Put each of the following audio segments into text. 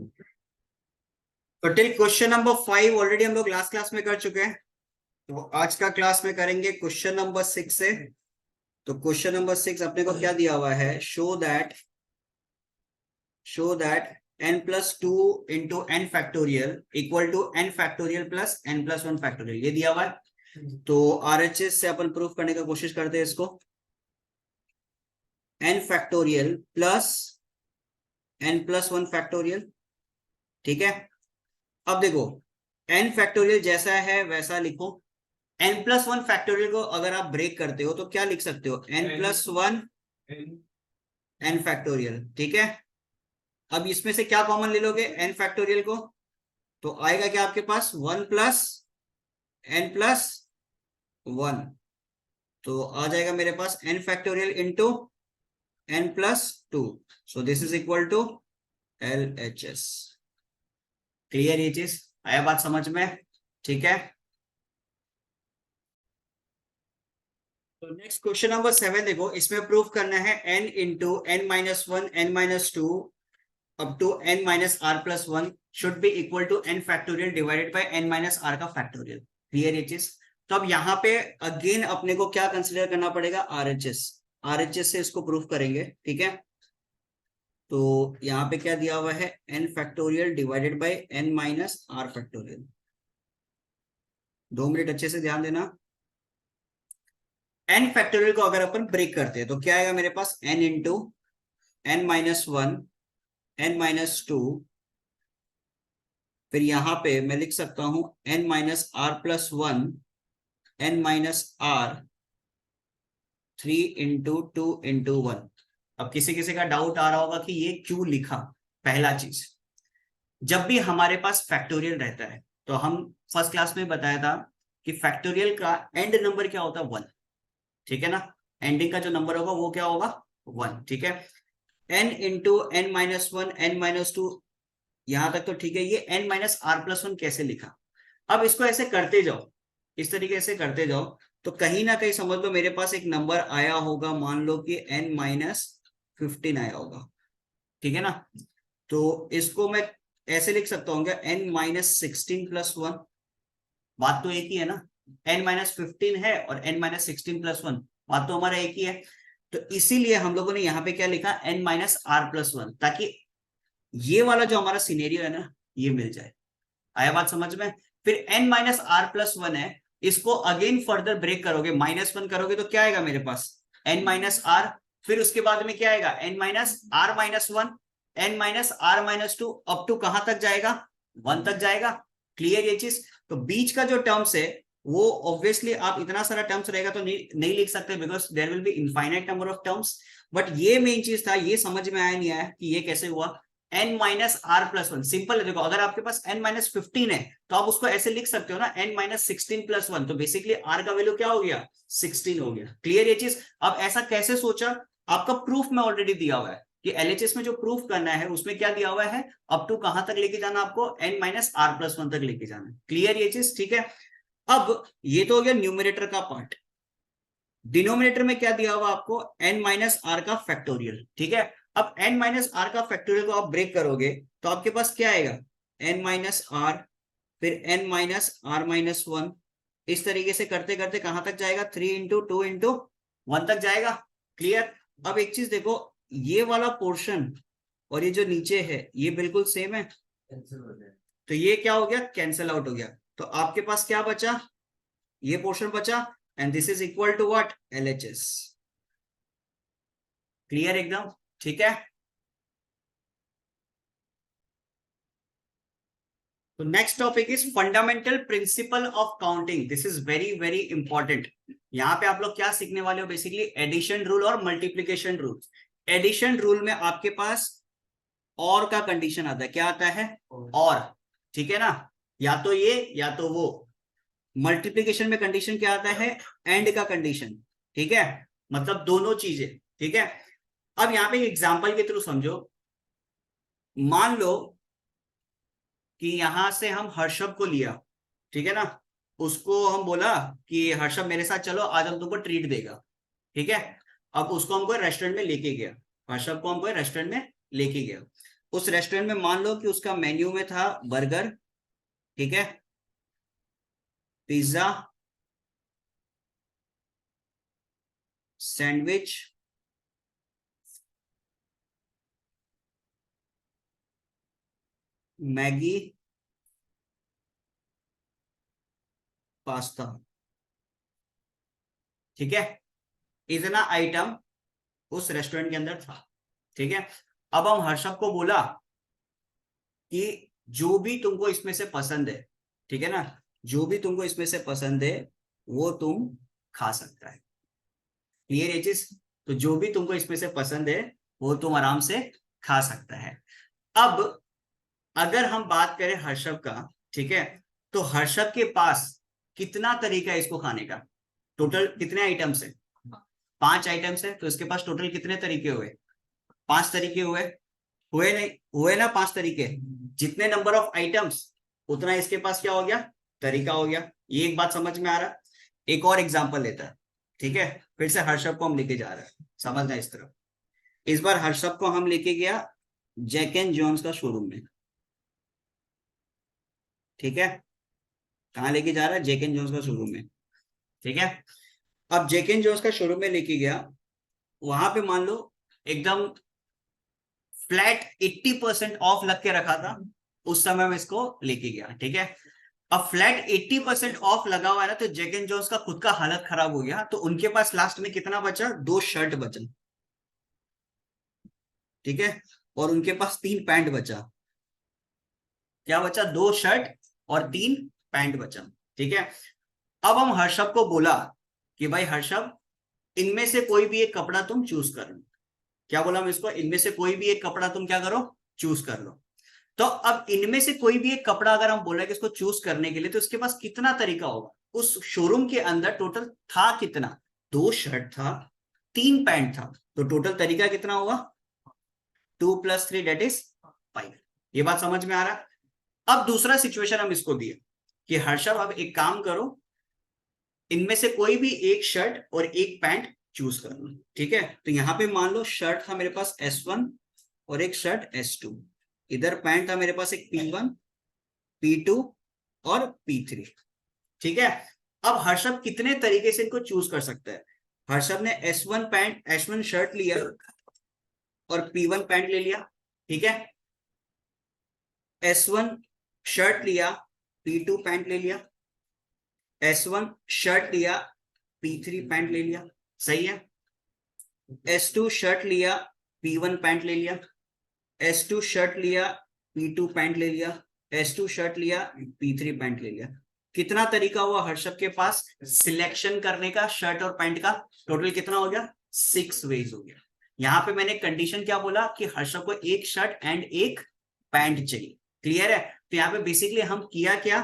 तो till question number 5 already हम लोग लास्ट क्लास में कर चुके हैं। तो आज का क्लास में करेंगे क्वेश्चन नंबर 6 से। तो क्वेश्चन नंबर 6 अपने को क्या दिया हुआ है, show that n plus two into n factorial equal to n factorial plus N plus one factorial, ये दिया हुआ है। तो आरएचएस से अपन प्रूफ करने का कोशिश करते हैं इसको। N factorial plus N plus one factorial, ठीक है। अब देखो, एन फैक्टोरियल जैसा है वैसा लिखो। एन प्लस वन फैक्टोरियल को अगर आप ब्रेक करते हो तो क्या लिख सकते हो, n plus one n factorial, ठीक है। अब इसमें से क्या कॉमन ले लोगे, एन फैक्टोरियल को, तो आएगा क्या आपके पास, one plus N plus one. तो आ जाएगा मेरे पास N factorial into N plus two. So this is equal to L H S. Clear ये चीज, आया बात समझ में, ठीक है। तो नेक्स्ट क्वेश्चन नंबर 7 देखो, इसमें प्रूफ करना है n into n minus one n minus two up to n minus r plus one should be equal to n factorial divided by n minus r का फैक्टोरियल। क्लियर ये चीज। तो अब यहाँ पे अगेन अपने को क्या कंसिडर करना पड़ेगा, आरएचएस। आरएचएस से इसको प्रूफ करेंगे, ठीक है। तो यहाँ पे क्या दिया हुआ है, n factorial divided by n minus r factorial. 2 minute अच्छे से ध्यान देना। n फैक्टोरियल को अगर अपन ब्रेक करते हैं तो क्या आएगा मेरे पास, n into n minus one n minus two, फिर यहां पे मैं लिख सकता हूं n minus r plus one n minus r three into two into one. अब किसी किसी का डाउट आ रहा होगा कि ये क्यों लिखा। पहला चीज, जब भी हमारे पास फैक्टोरियल रहता है तो हम फर्स्ट क्लास में बताया था कि फैक्टोरियल का एंड नंबर क्या होता है, वन, ठीक है ना। एंडिंग का जो नंबर होगा वो क्या होगा, वन, ठीक है। n into n minus one n minus two, यहां तक तो ठीक है। ये n minus r plus one कैसे लिखा, अब इसको ऐसे करते जाओ, इस तरीके से करते जाओ, तो कहीं ना कहीं समझ लो मेरे पास एक नंबर आया होगा, मान लो कि n माइनस 15 आया होगा, ठीक है ना। तो इसको मैं ऐसे लिख सकता हूँ क्या, n माइनस 16 प्लस वन। बात तो एक ही है ना, n माइनस 15 है और n माइनस 16 प्लस वन, बात तो हमारा एक ही है। तो इसीलिए हम लोगों ने यहाँ पे क्या लिखा, n minus r plus one, ताकि ये वाला जो हमारा सिनेरियो है ना, ये मिल जाए। आया बात समझ में। फिर n minus r plus one है, इसको अगेन फर्दर ब्रेक करोगे, माइनस वन करोगे तो क्या आएगा मेरे पास, n माइनस आर। फिर उसके बाद में क्या आएगा, n minus r minus one n minus r minus two, up to कहां तक जाएगा, वन तक जाएगा। क्लियर ये चीज। तो बीच का जो टर्म्स है वो ऑब्वियसली आप इतना सारा टर्म्स रहेगा तो नहीं लिख सकते, because there will be infinite number of terms. But ये मेन चीज था, ये समझ में आया नहीं आया कि ये कैसे हुआ। n minus r plus one simple है, देखो अगर आपके पास n माइनस 15 है तो आप उसको ऐसे लिख सकते हो ना, n माइनस 16 प्लस वन, तो बेसिकली r का वैल्यू क्या हो गया, 16 हो गया। क्लियर ये चीज। अब ऐसा कैसे सोचा, आपका प्रूफ में ऑलरेडी दिया हुआ है कि एलएचएस में जो प्रूफ करना है उसमें क्या दिया हुआ है, अप टू कहां तक लेके जाना आपको, n minus r plus one तक लेके जाना। क्लियर ये चीज, ठीक है। अब ये तो हो गया न्यूमरेटर का पार्ट। डिनोमिनेटर में क्या दिया हुआ आपको, n माइनस आर का फैक्टोरियल, ठीक है। अब n माइनस आर का फैक्टोरियल को आप ब्रेक करोगे तो आपके पास क्या आएगा, n माइनस आर, फिर n minus r minus one. इस तरीके से करते करते कहां तक जाएगा, three into two into one तक जाएगा। क्लियर। अब एक चीज देखो, ये वाला पोर्शन और ये जो नीचे है ये बिल्कुल सेम है, तो ये क्या हो गया, कैंसल आउट हो गया। तो आपके पास क्या बचा, ये पोर्शन बचा, and this is equal to what, LHS. Clear एकदम, ठीक है। तो next topic is fundamental principle of counting. This is very very important. यहां पे आप लोग क्या सीखने वाले हो, बेसिकली एडिशन रूल और मल्टीप्लीकेशन रूल। एडिशन रूल में आपके पास और का कंडीशन आता है, क्या आता है, और, ठीक है ना, या तो ये या तो वो। मल्टीप्लीकेशन में कंडीशन क्या आता है, एंड का कंडीशन, ठीक है, मतलब दोनों चीजें, ठीक है। अब यहां पे एग्जांपल के थ्रू समझो। मान लो कि यहां से हम हर्षभ को लिया, ठीक है ना, उसको हम बोला कि हर्षभ मेरे साथ चलो, आज हम तुमको ट्रीट देगा, ठीक है। अब उसको हमको रेस्टोरेंट में लेके गया, हर्षभ को हमको रेस्टोरेंट में लेके गया। उस रेस्टोरेंट में मान लो कि उसका मेन्यू में था बर्गर, ठीक है, पिज्जा, सैंडविच, मैगी, पास्ता, ठीक है, इतना आइटम उस रेस्टोरेंट के अंदर था, ठीक है। अब हम हर्षद को बोला कि जो भी तुमको इसमें से पसंद है, ठीक है ना, जो भी तुमको इसमें से पसंद है वो तुम खा सकता है, क्लियर है चीज। तो जो भी तुमको इसमें से पसंद है वो तुम आराम से खा सकता है। अब अगर हम बात करें हर्षद का, ठीक है, तो हर्षद के पास कितना तरीका है इसको खाने का, टोटल कितने आइटम्स है, 5 आइटम्स है, तो इसके पास टोटल कितने तरीके हुए, 5 तरीके हुए, हुए नहीं हुए ना, 5 तरीके, जितने नंबर ऑफ आइटम्स उतना इसके पास क्या हो गया, तरीका हो गया। ये एक बात समझ में आ रहा है। एक और एग्जांपल लेता है, ठीक है, फिर से हर्षद को हम लेके जा रहे हैं, समझना इस तरफ। इस बार हर्षद को हम लेके गया जैक एंड जॉन्स का शोरूम में, ठीक है, कहाँ लेके जा रहा है, जैक एंड जॉन्स का शोरूम में, ठीक है। अब जैक एंड जॉन्स का शोरूम में लेके गया, वहां पे मान लो एकदम फ्लैट 80% ऑफ लग के रखा था, उस समय मैं इसको लेके गया, ठीक है। अब फ्लैट 80% ऑफ लगा हुआ है ना, तो जैक एंड जोन्स का खुद का हालत खराब हो गया, तो उनके पास लास्ट में कितना बचा, 2 शर्ट बचा, ठीक है, और उनके पास 3 पैंट बचा, क्या बचा, 2 शर्ट और 3 पैंट बचा, ठीक है। अब हम हर्षद को बोला कि भाई हर्षद, इनमें से कोई भी एक कपड़ा तुम चूज कर लो, क्या बोला हम इसको, इनमें से कोई भी एक कपड़ा तुम क्या करो, चूज कर लो। तो अब इनमें से कोई भी एक कपड़ा अगर हम बोल रहे हैं कि इसको चूज करने के लिए, तो इसके पास कितना तरीका होगा, उस शोरूम के अंदर टोटल था कितना, 2 शर्ट था, 3 पैंट था, तो टोटल तरीका कितना होगा, 2 + 3 दैट इज 5। ये बात समझ में आ रहा है। अब दूसरा सिचुएशन हम इसको दिए कि हर्षद अब एक काम करो, इनमें से कोई भी एक शर्ट और एक पैंट चूज कर लो, ठीक है। तो यहाँ पे मान लो शर्ट था मेरे पास S1 और एक शर्ट S2, इधर पैंट था मेरे पास एक P1, P2 और P3, ठीक है। अब हर्षद कितने तरीके से इनको चूज कर सकता है, हर्षद ने S1 शर्ट लिया और P1 पैंट ले लिया, ठीक है, S1 शर्ट लिया, P2 पैंट ले लिया, S1 शर्ट लिया, P3 पैंट ले लिया, सही है, S2 शर्ट लिया, P1 पैंट ले लिया, S2 शर्ट लिया, P2 पैंट ले लिया, S2 शर्ट लिया, P3 पैंट ले लिया। कितना तरीका हुआ हर्षद के पास सिलेक्शन करने का शर्ट और पैंट का, टोटल कितना हो गया, 6 वेज हो गया। यहाँ पे मैंने कंडीशन क्या बोला कि हर्षद को एक शर्ट एंड एक पैंट चाहिए, क्लियर है। तो यहाँ पे बेसिकली हम किया क्या,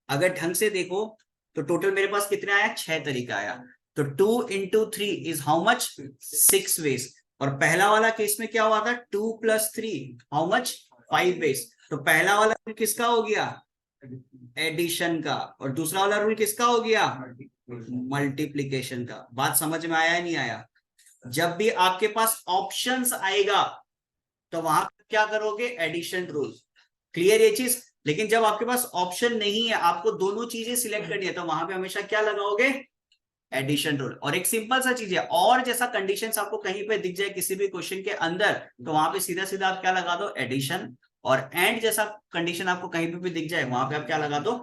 अगर ढंग से देखो तो टोटल मेरे पास कितना आया, 6 तरीका आया, तो 2 × 3 इज हाउ मच, 6 वेज। और पहला वाला केस में क्या हुआ था, 2 + 3 हाउ मच, 5 वेज। तो पहला वाला रूल किसका हो गया, एडिशन का, और दूसरा वाला रूल किसका हो गया, मल्टीप्लीकेशन का। बात समझ में आया है नहीं आया। जब भी आपके पास ऑप्शंस आएगा तो वहां क्या करोगे, एडिशन रूल, क्लियर ये चीज। लेकिन जब आपके पास ऑप्शन नहीं है, आपको दोनों चीजें सिलेक्ट करनी है, तो वहां पे हमेशा क्या लगाओगे, एडिशन रूल। और एक सिंपल सा चीज है, और जैसा कंडीशंस आपको कहीं पे दिख जाए किसी भी क्वेश्चन के अंदर, तो वहां पे सीधा सीधा आप क्या लगा दो, एडिशन। और एंड जैसा कंडीशन आपको कहीं पे भी दिख जाए, वहां पे आप क्या लगा दो,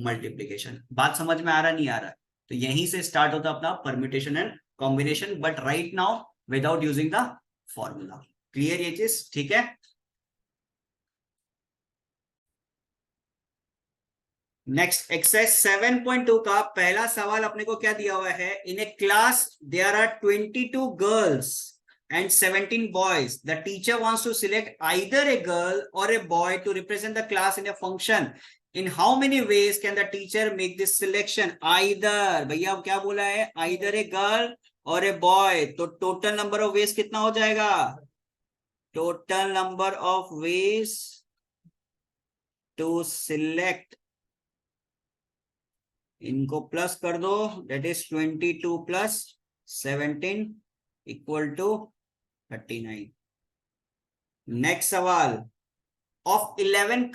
मल्टीप्लीकेशन। बात समझ में आ रहा नहीं आ रहा, तो यहीं से स्टार्ट होता अपना permutation and combination, but right now without using the formula, clear ये चीज, ठीक है। नेक्स्ट एक्सरसाइज 7.2 का पहला सवाल अपने को क्या दिया हुआ है, in a class there are 22 girls and 17 boys. The teacher wants to select either a girl or a boy to represent the class in a function. In how many ways can the teacher make this selection? Either, भैया क्या बोला है, either a girl or a boy. तो total number of ways कितना हो जाएगा, total number of ways to select, इनको plus कर दो, that is 22 + 17 = 39। नेक्स्ट सवाल, of 11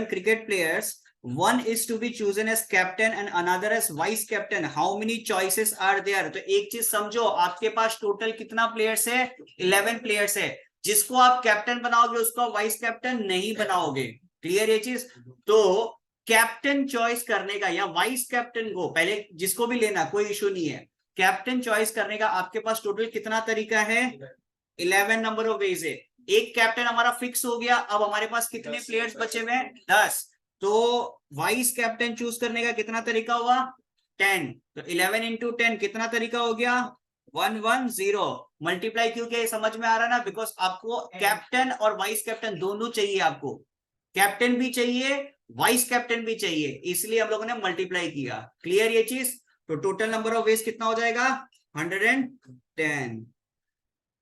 cricket players, one is to be chosen as captain and another as vice captain. How many choices are there? तो एक चीज समझो, आपके पास टोटल कितना प्लेयर्स है? 11 प्लेयर्स है। जिसको आप कैप्टन बनाओगे उसको वाइस कैप्टन नहीं बनाओगे। क्लियर ये चीज? तो कैप्टन चॉइस करने का या वाइस कैप्टन को पहले जिसको भी लेना कोई इशू नहीं है, कैप्टन चॉइस करने का आपके पास टोटल कितना तरीका है? 11 नंबर ऑफ वेज है। एक कैप्टन हमारा फिक्स हो गया, अब हमारे पास कितने प्लेयर्स बचे हुए हैं? 10। तो वाइस कैप्टन चूज करने का कितना तरीका हुआ? 10। तो 11 इंटू 10 कितना तरीका हो गया? 110। मल्टीप्लाई क्यों किया समझ में आ रहा ना? बिकॉज आपको कैप्टन और वाइस कैप्टन दोनों चाहिए, आपको कैप्टन भी चाहिए, वाइस कैप्टन भी चाहिए, इसलिए हम लोगों ने मल्टीप्लाई किया। क्लियर ये चीज? तो टोटल नंबर ऑफ वेज कितना हो जाएगा? 110।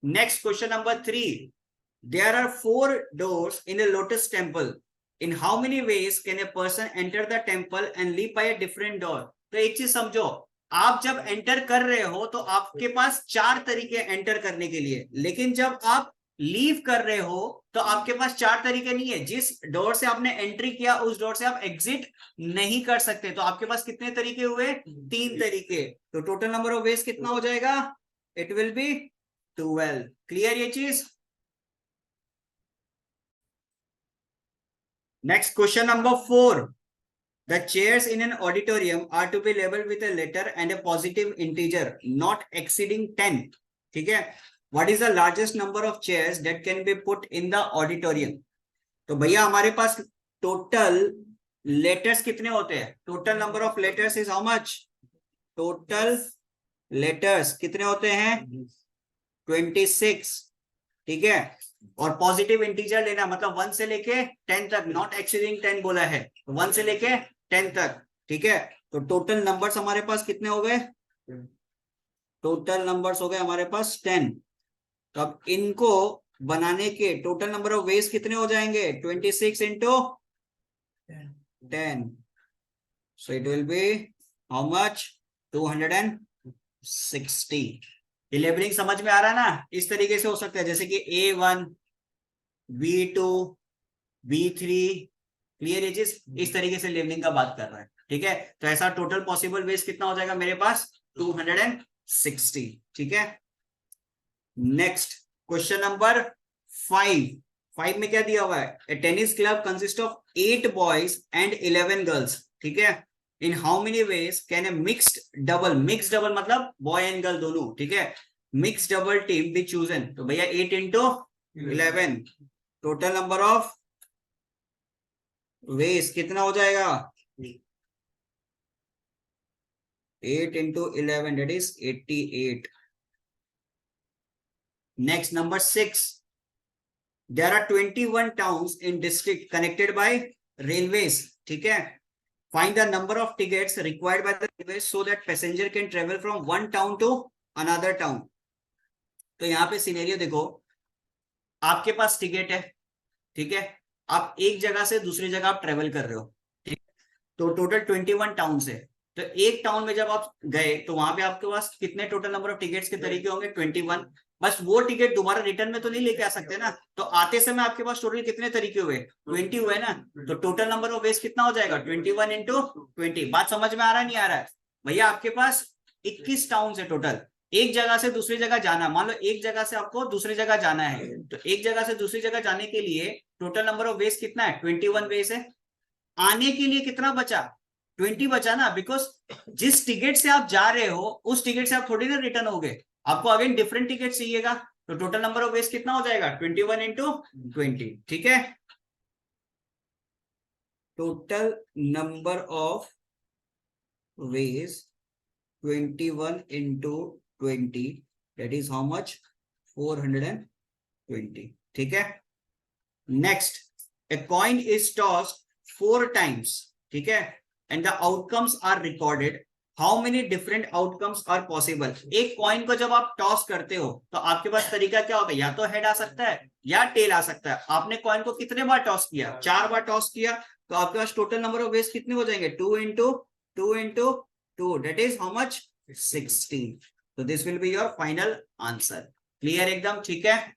Next question number 3, there are 4 doors in a lotus temple. In how many ways can a person enter the temple and leave by a different door? तो एक चीज समझो, आप जब एंटर कर रहे हो तो आपके पास 4 तरीके एंटर करने के लिए, लेकिन जब आप लीव कर रहे हो तो आपके पास 4 तरीके नहीं है। जिस डोर से आपने एंट्री किया उस डोर से आप एग्जिट नहीं कर सकते। तो आपके पास कितने तरीके हुए? 3 तरीके। तो टोटल नंबर ऑफ वेज कितना हो जाएगा? It will be 12। क्लियर ये चीज? Next question number 4. The chairs in an auditorium are to be labeled with a letter and a positive integer not exceeding 10. ठीक है? What is the largest number of chairs that can be put in the auditorium? तो भैया हमारे पास total letters कितने होते हैं? Total number of letters is how much? Total letters कितने होते हैं? 26। ठीक है? और पॉजिटिव इंटीजर लेना, मतलब 1 से लेके 10 तक, नॉट एक्सीडिंग 10 बोला है, 1 से लेके 10 तक। ठीक है? तो टोटल नंबर्स हमारे पास कितने हो गए? टोटल नंबर्स हो गए हमारे पास 10। तो अब इनको बनाने के टोटल नंबर ऑफ वेज कितने हो जाएंगे? 26 into 10। So it will be how much? 260। Labelling समझ में आ रहा है ना? इस तरीके से हो सकता है, जैसे कि A1, B2, B3। क्लियर है चीज? इस तरीके से लेबलिंग का बात कर रहा है। ठीक है? तो ऐसा टोटल पॉसिबल वेज कितना हो जाएगा मेरे पास? 260। ठीक है? नेक्स्ट क्वेश्चन नंबर 5 में क्या दिया हुआ है? A tennis club consist of 8 boys and 11 girls. ठीक है? In how many ways can a mixed double, mix double मतलब बॉय एंड गर्ल दोनों, ठीक है, mix double team be chosen? तो भैया 8 into 11, total number of ways कितना हो जाएगा? 8 into 11 that is 88। Next number 6, there are 21 towns in district connected by railways. ठीक है? Find the number of tickets required by the railways so that passenger can travel from one town to another town. तो यहाँ पे scenario देखो, आपके पास ticket है, ठीक है, आप एक जगह से दूसरी जगह आप ट्रेवल कर रहे हो, ठीक, तो टोटल 21 टाउन है। तो एक टाउन में जब आप गए तो वहां पे आपके पास कितने टोटल नंबर ऑफ टिकट्स के तरीके होंगे? 21। बस वो टिकट दोबारा रिटर्न में तो नहीं लेके आ सकते ना, तो आते समय आपके पास टोटल कितने तरीके हुए? 20 हुए ना। तो टोटल नंबर ऑफ वेज कितना हो जाएगा? 21 इंटू 20। बात समझ में आ रहा है नहीं आ रहा है? भैया आपके पास 21 टाउन है टोटल। एक जगह से दूसरी जगह जाना, मान लो एक जगह से आपको दूसरी जगह जाना है, तो एक जगह से दूसरी जगह जाने के लिए टोटल नंबर ऑफ वेज कितना है? 21 वेज है। आने के लिए कितना बचा? 20 बचा ना, बिकॉज जिस टिकट से आप जा रहे हो उस टिकट से आप थोड़ी ना रिटर्न हो गए, आपको अगेन डिफरेंट टिकट चाहिएगा। तो टोटल नंबर ऑफ वेज कितना हो जाएगा? 21 इंटू 20। ठीक है? Total number of ways 21 into 20 that is how much? 420। ठीक है? Next, a coin is tossed 4 times, ठीक है, and the outcomes are recorded. How many different outcomes are possible? एक कॉइन को जब आप टॉस करते हो तो आपके पास तरीका क्या होगा? या तो हेड आ सकता है या टेल आ सकता है। आपने कॉइन को कितने बार टॉस किया? 4 बार टॉस किया, तो आपके पास टोटल नंबर ऑफ वेज कितने हो जाएंगे? 2 into 2 into 2 that is how much? 16। तो this will be your final answer. Clear एकदम? ठीक है?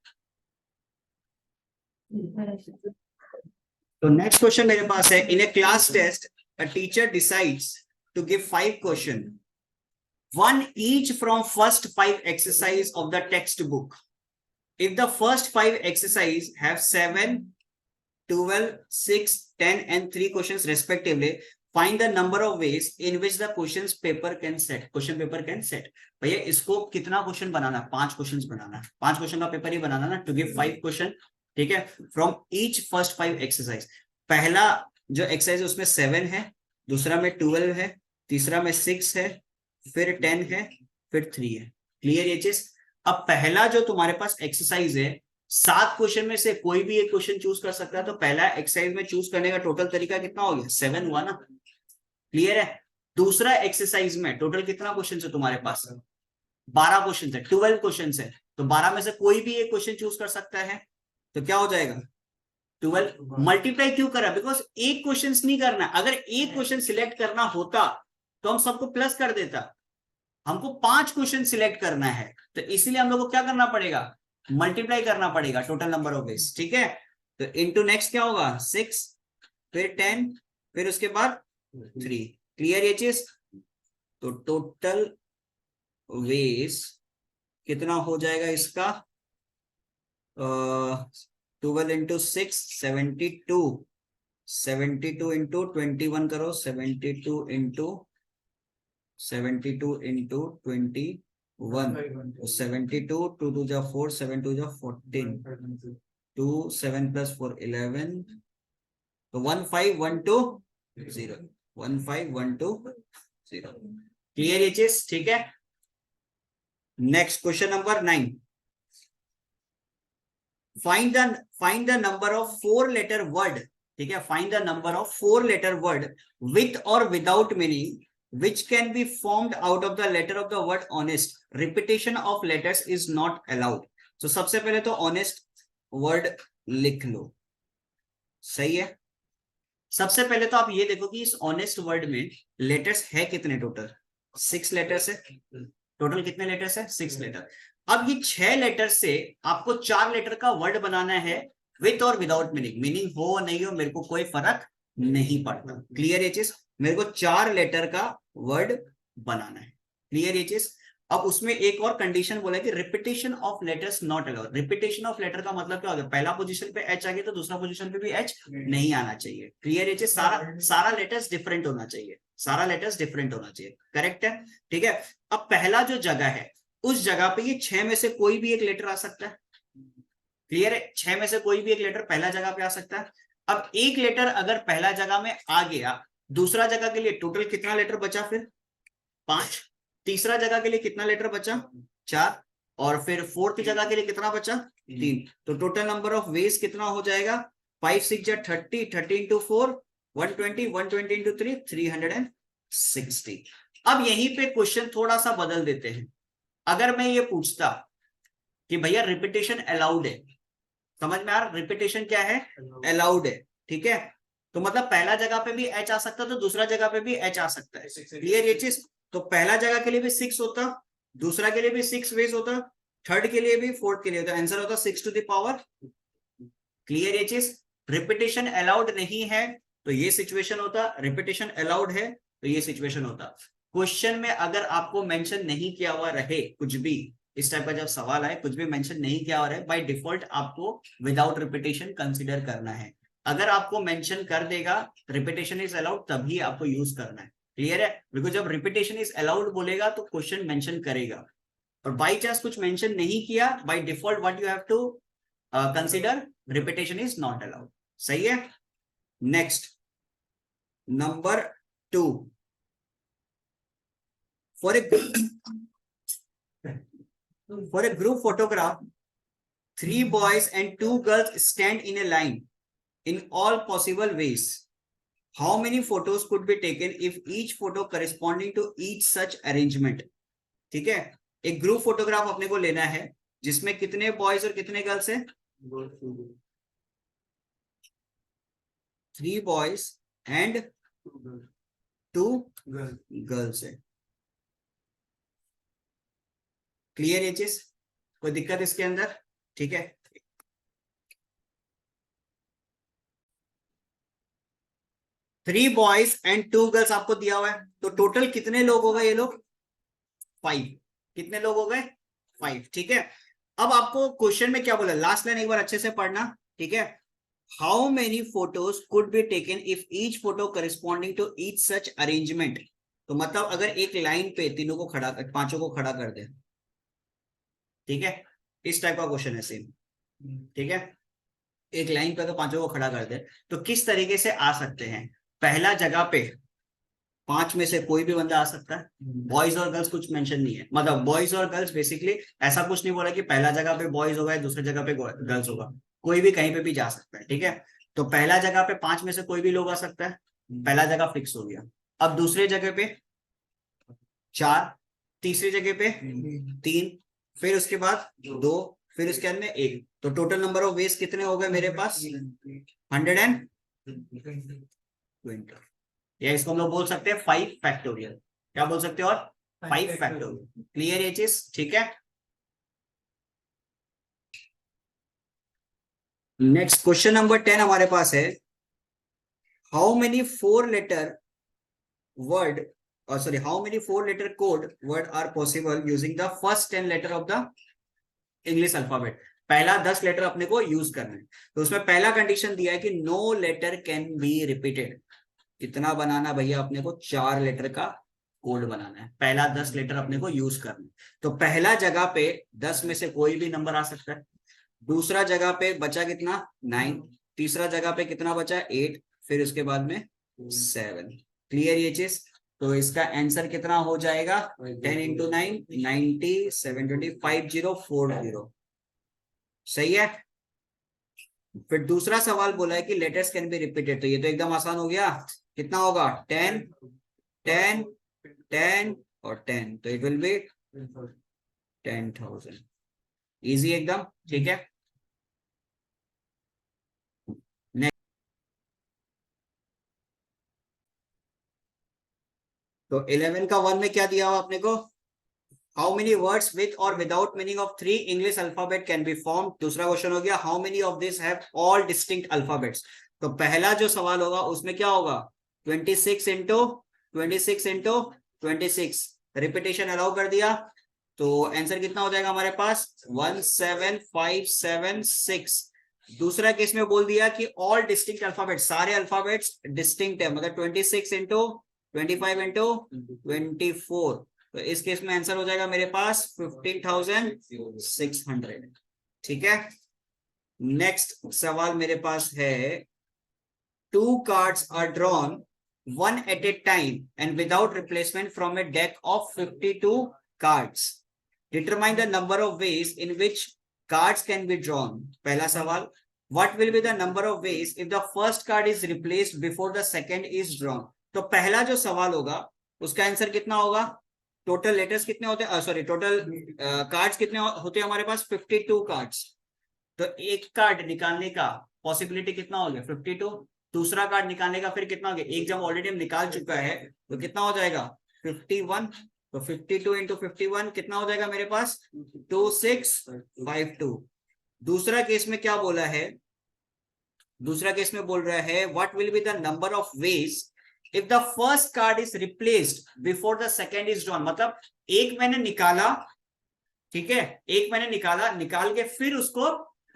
तो नेक्स्ट क्वेश्चन मेरे पास है, in a class test a teacher decides to give 5 question, one each from first 5 exercise of the textbook. If the first 5 exercise have 7, 12, 6, 10 and 3 questions respectively, find the number of ways in which the questions paper can set. Question paper can set. भैया इसको कितना question बनाना? 5 question बनाना, 5 question का paper ही बनाना ना, to give 5 question, ठीक है, from each first 5 exercise. पहला जो exercise है उसमें 7 है, दूसरा में 12 है, तीसरा में 6 है, फिर 10 है, फिर 3 है। क्लियर ये चीज? अब पहला जो तुम्हारे पास एक्सरसाइज है, 7 क्वेश्चन में से कोई भी एक क्वेश्चन चूज कर सकता है, तो पहला एक्सरसाइज में चूज करने का टोटल तरीका कितना हो गया? 7 हुआ ना। क्लियर है? दूसरा एक्सरसाइज में टोटल कितना क्वेश्चन है तुम्हारे पास? 12 क्वेश्चन है, 12 क्वेश्चन है, तो 12 में से कोई भी एक क्वेश्चन चूज कर सकता है, तो क्या हो जाएगा? 12। मल्टीप्लाई क्यों करा? बिकॉज एक क्वेश्चन नहीं करना, अगर एक क्वेश्चन सिलेक्ट करना होता तो हम सबको प्लस कर देता, हमको 5 क्वेश्चन सिलेक्ट करना है, तो इसीलिए हम लोग को क्या करना पड़ेगा? मल्टीप्लाई करना पड़ेगा टोटल नंबर ऑफ वेज, ठीक है। तो इनटू नेक्स्ट क्या होगा? 6, फिर 10, फिर उसके बाद 3। क्लियर ये चीज? तो टोटल वेज कितना हो जाएगा इसका? 12 इंटू 6 72, 72 इंटू 21 करो, 72 इंटू 21, 72 2 2 जा 4, 7 2 जा 14, 2 7 प्लस 4 11, तो 15120, 15120। क्लियर ये चीज? ठीक है। Next question number 9, find the number of 4 letter word, ठीक है, find the number of 4 letter word with और without meaning which can be formed out of the letter of the word honest. Repetition of letters is not allowed. So सबसे पहले तो honest word लिख लो, सही है। सबसे पहले तो आप ये देखो कि इस honest word में लेटर्स है कितने? टोटल 6 लेटर्स है। टोटल कितने लेटर्स है? 6 लेटर। अब ये 6 लेटर से आपको 4 लेटर का वर्ड बनाना है, विथ और विदाउट मीनिंग। मीनिंग हो नहीं हो मेरे को कोई फर्क नहीं पड़ता। क्लियर ये चीज? मेरे को 4 लेटर का वर्ड बनाना है। क्लियर ये चीज? अब उसमें एक और कंडीशन बोला है कि repetition of letters not allowed. Repetition of letter का मतलब क्या होगा? पहला पोजीशन पे एच आ गया तो दूसरा पोजीशन पे भी एच नहीं आना चाहिए। क्लियर ये चीज? सारा लेटर्स डिफरेंट होना चाहिए, सारा लेटर्स डिफरेंट होना चाहिए। करेक्ट है? ठीक है। अब पहला जो जगह है उस जगह पे ये 6 में से कोई भी एक लेटर आ सकता है। क्लियर है? 6 में से कोई भी एक लेटर पहला जगह पे आ सकता है। अब एक लेटर अगर पहला जगह में आ गया, दूसरा जगह के लिए टोटल कितना लेटर बचा? फिर 5। तीसरा जगह के लिए कितना लेटर बचा? 4। और फिर फोर्थ जगह के लिए कितना बचा? 3। तो टोटल नंबर ऑफ वेज कितना हो जाएगा? 5 6 जा 30, 30 इंटू 4 120, 120 इंटू 3 360। अब यहीं पे क्वेश्चन थोड़ा सा बदल देते हैं। अगर मैं ये पूछता कि भैया रिपीटेशन अलाउड है, समझ में आ रहा? रिपीटेशन क्या है? अलाउड है, ठीक है। तो मतलब पहला जगह पे भी एच आ सकता है, तो दूसरा जगह पे भी एच आ सकता है। क्लियर ये चीज? तो पहला जगह के लिए भी 6 होता, दूसरा के लिए भी 6 वेज होता, थर्ड के लिए भी, फोर्थ के लिए होता, आंसर होता 6 टू द पावर। क्लियर ये चीज? रिपीटेशन अलाउड नहीं है तो ये सिचुएशन होता, रिपीटेशन अलाउड है तो ये सिचुएशन होता। क्वेश्चन में अगर आपको मेंशन नहीं किया हुआ रहे कुछ भी, इस टाइप का जब सवाल आए कुछ भी मेंशन नहीं किया हुआ रहे, बाय डिफॉल्ट आपको विदाउट रिपीटेशन कंसीडर करना है। अगर आपको मेंशन कर देगा रिपीटेशन इज अलाउड, तभी आपको यूज करना है। क्लियर है? बिकॉज जब रिपीटेशन इज अलाउड बोलेगा तो क्वेश्चन मेंशन करेगा, और बाई चांस कुछ मेंशन नहीं किया, by default what you have to consider, repetition is not allowed. सही है? Next number 2, for a group photograph 3 boys and 2 girls stand in a line in all possible ways. How many photos could be taken if each photo corresponding to each such arrangement? ठीक है, एक group photograph अपने को लेना है जिसमें कितने boys और कितने गर्ल्स हैं? 3 बॉयज एंड 2 गर्ल्स है। क्लियर ये चीज? कोई दिक्कत इसके अंदर? ठीक है। 3 बॉयज एंड 2 गर्ल्स आपको दिया हुआ है, तो टोटल कितने लोग हो गए ये लोग? 5। कितने लोग हो गए? 5। ठीक है, अब आपको क्वेश्चन में क्या बोला, लास्ट लाइन एक बार अच्छे से पढ़ना, ठीक है। How many photos could be taken if each photo corresponding to each such arrangement. तो मतलब अगर एक लाइन पे तीनों को खड़ा, पांचों को खड़ा कर दे, ठीक है, इस टाइप का क्वेश्चन है सेम, ठीक है। एक लाइन पे अगर पांचों को खड़ा कर दे तो किस तरीके से आ सकते हैं? पहला जगह पे 5 में से कोई भी बंदा आ सकता है, बॉयज और गर्ल्स कुछ मेंशन नहीं है, मतलब बॉयज और गर्ल्स बेसिकली ऐसा कुछ नहीं बोला कि पहला जगह पे बॉयज होगा दूसरी जगह पे गर्ल्स होगा, कोई भी कहीं पे भी जा सकता है, ठीक है। तो पहला जगह पे 5 में से कोई भी लोग आ सकता है, पहला जगह फिक्स हो गया। अब दूसरी जगह पे 4, तीसरी जगह पे 3, फिर उसके बाद 2, फिर उसके बाद में 1, तो टोटल नंबर ऑफ वेज कितने हो गए मेरे पास? 120, या इसको हम लोग बोल सकते हैं 5 फैक्टोरियल। क्या बोल सकते हो? और 5 फैक्टोरियल। क्लियर ये चीज? ठीक है। नेक्स्ट क्वेश्चन नंबर 10 हमारे पास है, how many 4 letter word sorry, how many 4 letter code word are possible using the first 10 letter of the English alphabet। पहला 10 लेटर अपने को यूज करना है, तो उसमें पहला कंडीशन दिया है कि no letter can be repeated. कितना बनाना भैया अपने को? 4 लेटर का कोड बनाना है, पहला 10 लेटर अपने को यूज करना है। तो पहला जगह पे 10 में से कोई भी नंबर आ सकता है, दूसरा जगह पे बचा कितना? 9, तीसरा जगह पे कितना बचा? 8, फिर उसके बाद में 7। क्लियर ये चीज? तो इसका आंसर कितना हो जाएगा? 10 इंटू 9 90, 720, 5040। सही है। फिर दूसरा सवाल बोला है कि लेटर्स कैन बी रिपीटेड, तो ये तो एकदम आसान हो गया। कितना होगा? 10, 10, 10 और 10, तो इट विल बी 10,000। इजी एकदम, ठीक है। तो 11 का 1 में क्या दिया हुआ आपने को? हाउ मेनी वर्ड्स विथ और without meaning of 3 English alphabet can be form. दूसरा क्वेश्चन हो गया, how many of this have all distinct alphabets. तो पहला जो सवाल होगा उसमें क्या होगा? 26 इंटू 26 इंटू 26, रिपीटेशन अलाउ कर दिया, तो आंसर कितना हो जाएगा हमारे पास? 17576। दूसरा केस में बोल दिया कि ऑल डिस्टिंक्ट अल्फाबेट, सारे अल्फाबेट्स डिस्टिंक्ट है, मतलब 26 इंटू 25 इंटू 24, तो इस केस में आंसर हो जाएगा मेरे पास 15,600। ठीक है। नेक्स्ट सवाल मेरे पास है, 2 cards are drawn one at a time and without replacement from a deck of 52 cards. Determine the number of ways in which cards can be drawn. पहला सवाल, what will be the number of ways if the first card is replaced before the second is drawn। तो पहला जो सवाल होगा उसका answer कितना होगा? टोटल लेटर्स कितने होते हैं, सॉरी टोटल कार्ड्स कितने होते हैं हमारे पास? 52 कार्ड्स। तो एक कार्ड निकालने का पॉसिबिलिटी कितना हो गया? 52। दूसरा कार्ड निकालने का फिर कितना हो गया? एक जब ऑलरेडी हम निकाल चुका है तो कितना हो जाएगा? 51। तो 52 इंटू 51 कितना हो जाएगा मेरे पास? 2652। दूसरा केस में क्या बोला है? दूसरा केस में बोल रहा है, what will be the number of veg if the first card is replaced before the second is drawn. मतलब एक मैंने निकाला, ठीक है, एक मैंने निकाला, निकाल के फिर उसको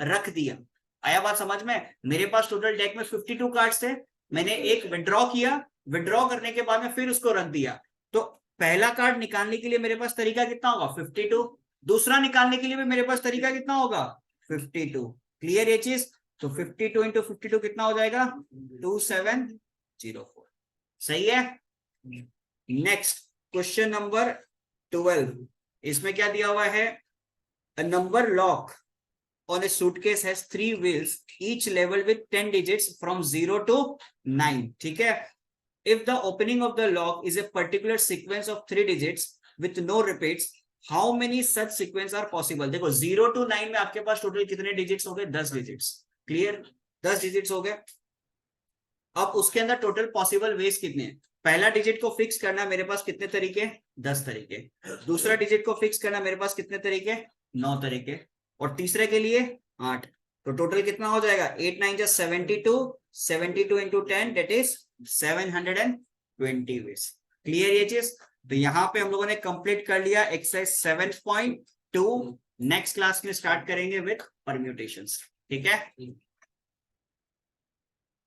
रख दिया। आया बात समझ में? मेरे पास टोटल डेक में 52 कार्ड्स थे, मैंने एक विड्रॉ किया, विड्रॉ करने के बाद में फिर उसको रख दिया, तो पहला कार्ड निकालने के लिए मेरे पास तरीका कितना होगा? 52। दूसरा निकालने के लिए भी मेरे पास तरीका कितना होगा? 52। क्लियर ये चीज? तो 52 इंटू 52 कितना हो जाएगा? 2704। सही है। नेक्स्ट क्वेश्चन नंबर 12, इसमें क्या दिया हुआ है? A number lock on a suitcase has 3 wheels, each leveled with 10 digits from 0 to 9. ठीक है। If the opening of the lock is a particular sequence of 3 digits with no repeats, how many such sequence are possible? देखो 0 to 9 में आपके पास total कितने digits हो गए? 10 digits. Clear? 10 digits हो गए। अब उसके अंदर टोटल पॉसिबल वेज कितने हैं? पहला डिजिट को फिक्स करना मेरे पास कितने तरीके? 10 तरीके। दूसरा डिजिट को फिक्स करना मेरे पास कितने तरीके? 9 तरीके। और तीसरे के लिए 8। तो टोटल कितना हो जाएगा 8 9 जा 72, 72 into 10 that is 720 ways. Clear ये चीज। तो यहाँ पे हम लोगों ने कंप्लीट कर लिया एक्सरसाइज 7.2। नेक्स्ट क्लास में स्टार्ट करेंगे विथ परम्यूटेशंस। ठीक है।